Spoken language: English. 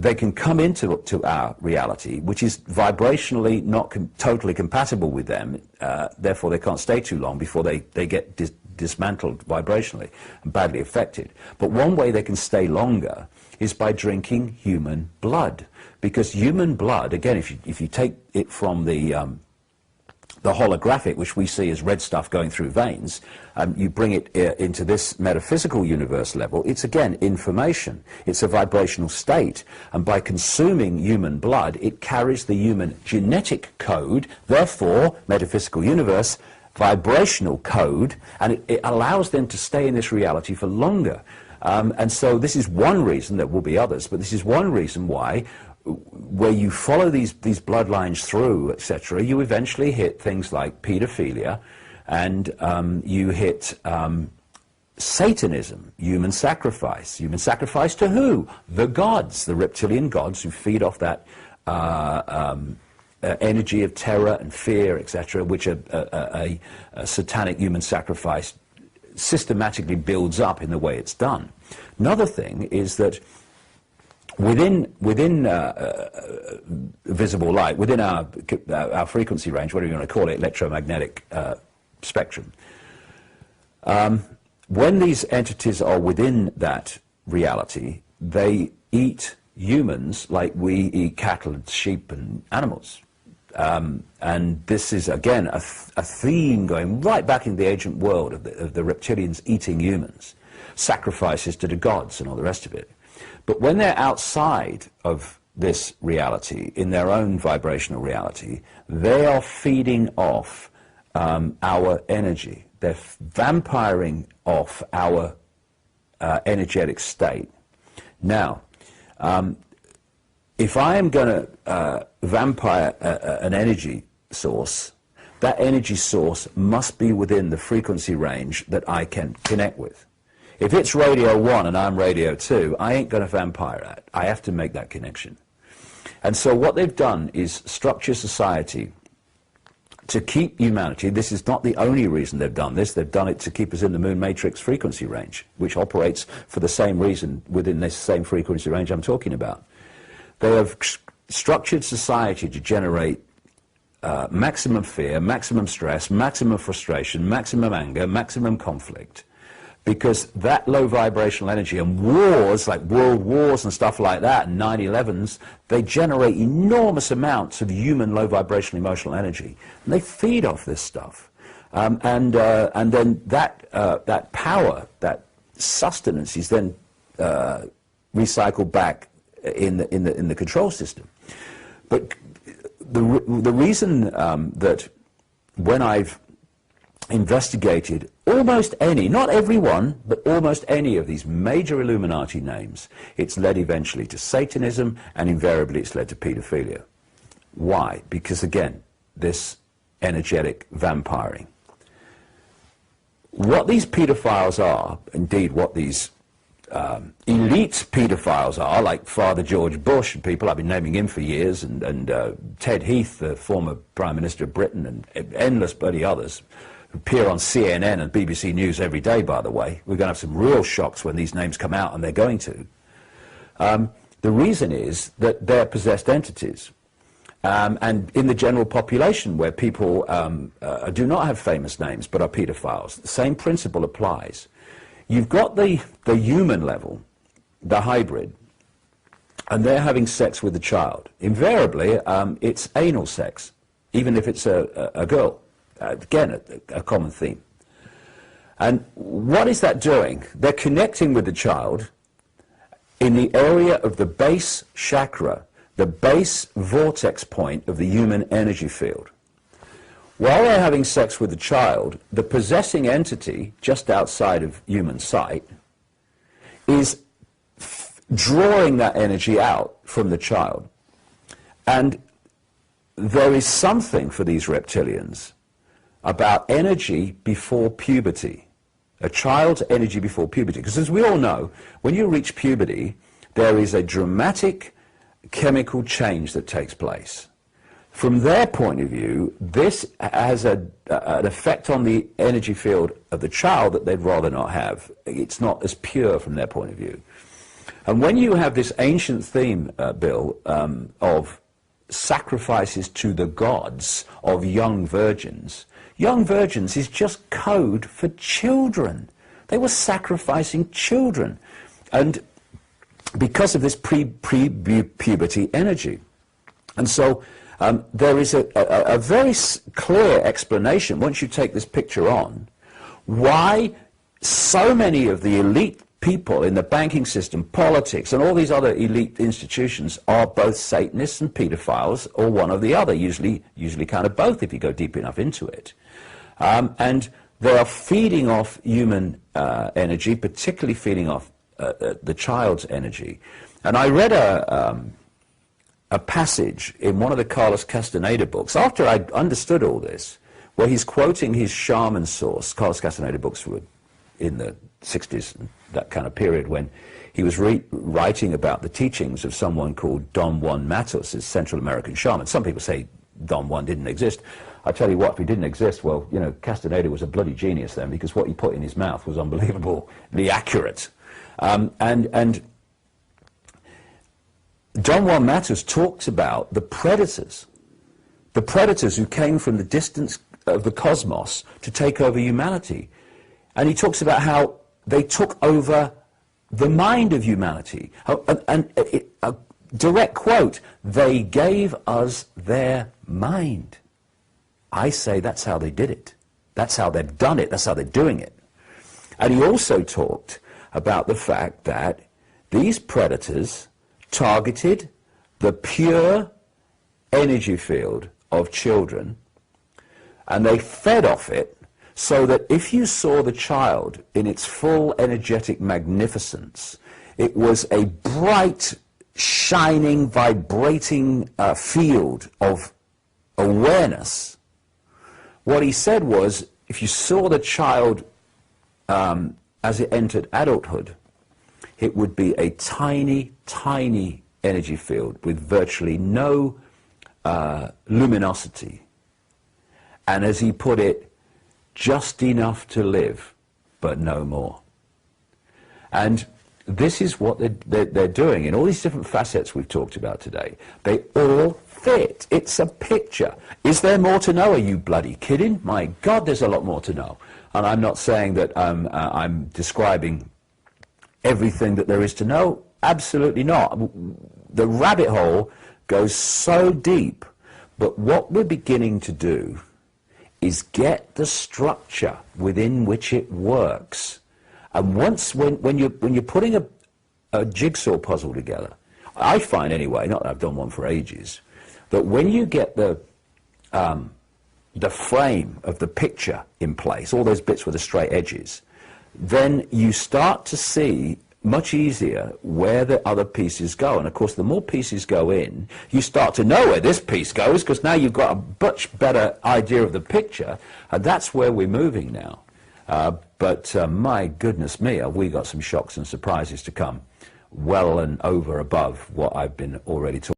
they can come into our reality, which is vibrationally not totally compatible with them. Therefore, they can't stay too long before they get dismantled vibrationally and badly affected. But one way they can stay longer is by drinking human blood. Because human blood, again, if you take it from the holographic, which we see as red stuff going through veins, you bring it into this metaphysical universe level, it's again information. It's a vibrational state, and by consuming human blood, it carries the human genetic code, therefore, metaphysical universe, vibrational code, and it allows them to stay in this reality for longer. And so this is one reason, there will be others, but this is one reason why where you follow these bloodlines through, etc., you eventually hit things like pedophilia, and you hit Satanism, human sacrifice. Human sacrifice to who? The gods, the reptilian gods who feed off that energy of terror and fear, etc., which a satanic human sacrifice systematically builds up in the way it's done. Another thing is that within visible light, within our frequency range, whatever you want to call it, electromagnetic spectrum, when these entities are within that reality, they eat humans like we eat cattle and sheep and animals. And this is, again, a theme going right back in the ancient world of the reptilians eating humans, sacrifices to the gods and all the rest of it. But when they're outside of this reality, in their own vibrational reality, they are feeding off our energy. They're vampiring off our energetic state. Now, if I am going to vampire an energy source, that energy source must be within the frequency range that I can connect with. If it's radio 1 and I'm radio 2, I ain't going to vampire that. I have to make that connection. And so what they've done is structure society to keep humanity. This is not the only reason they've done this. They've done it to keep us in the moon matrix frequency range, which operates for the same reason within this same frequency range I'm talking about. They have structured society to generate maximum fear, maximum stress, maximum frustration, maximum anger, maximum conflict. Because that low vibrational energy and wars, like world wars and stuff like that, and 9/11s, they generate enormous amounts of human low vibrational emotional energy. And they feed off this stuff. And then that power, that sustenance is then recycled back in the control system. But the reason that when I've investigated almost any, not every one, but almost any of these major Illuminati names, it's led eventually to Satanism, and invariably it's led to pedophilia. Why? Because again, this energetic vampiring. What these pedophiles are, indeed what these elite pedophiles are, like Father George Bush and people, I've been naming him for years, and Ted Heath, the former Prime Minister of Britain, and endless bloody others, who appear on CNN and BBC News every day, by the way. We're going to have some real shocks when these names come out, and they're going to. The reason is that they're possessed entities. And in the general population, where people do not have famous names but are pedophiles, the same principle applies. You've got the human level, the hybrid, and they're having sex with the child. Invariably, it's anal sex, even if it's a girl. Again, a common theme. And what is that doing? They're connecting with the child in the area of the base chakra, the base vortex point of the human energy field. While they're having sex with the child, the possessing entity, just outside of human sight, is drawing that energy out from the child. And there is something for these reptilians about energy before puberty, a child's energy before puberty. Because as we all know, when you reach puberty, there is a dramatic chemical change that takes place. From their point of view, this has an effect on the energy field of the child that they'd rather not have. It's not as pure from their point of view. And when you have this ancient theme, Bill, of sacrifices to the gods of young virgins is just code for children. They were sacrificing children, and because of this pre-puberty energy. And so there is a very clear explanation, once you take this picture on, why so many of the elite people in the banking system, politics, and all these other elite institutions are both Satanists and pedophiles, or one or the other, usually kind of both if you go deep enough into it. And they are feeding off human energy, particularly feeding off the child's energy. And I read a passage in one of the Carlos Castaneda books, after I understood all this, where he's quoting his shaman source. Carlos Castaneda books were in the 60s, that kind of period, when he was writing about the teachings of someone called Don Juan Matos, his Central American shaman. Some people say Don Juan didn't exist. I tell you what, if he didn't exist, well, you know, Castaneda was a bloody genius then, because what he put in his mouth was unbelievably accurate. And Don Juan Matos talks about the predators who came from the distance of the cosmos to take over humanity. And he talks about how they took over the mind of humanity. A direct quote, they gave us their mind. I say that's how they did it. That's how they've done it. That's how they're doing it. And he also talked about the fact that these predators targeted the pure energy field of children, and they fed off it, so that if you saw the child in its full energetic magnificence, it was a bright, shining, vibrating field of awareness. What he said was, if you saw the child as it entered adulthood, it would be a tiny, tiny energy field with virtually no luminosity. And as he put it, just enough to live, but no more. And this is what they're doing in all these different facets we've talked about today. They all fit. It's a picture. Is there more to know? Are you bloody kidding? My God, there's a lot more to know. And I'm not saying that I'm describing everything that there is to know. Absolutely not. The rabbit hole goes so deep. But what we're beginning to do is get the structure within which it works. And when you're putting a jigsaw puzzle together, I find anyway, not that I've done one for ages, that when you get the frame of the picture in place, all those bits with the straight edges, then you start to see much easier where the other pieces go. And of course, the more pieces go in, you start to know where this piece goes, because now you've got a much better idea of the picture, and that's where we're moving now. But my goodness me, have we got some shocks and surprises to come, well and over above what I've been already talking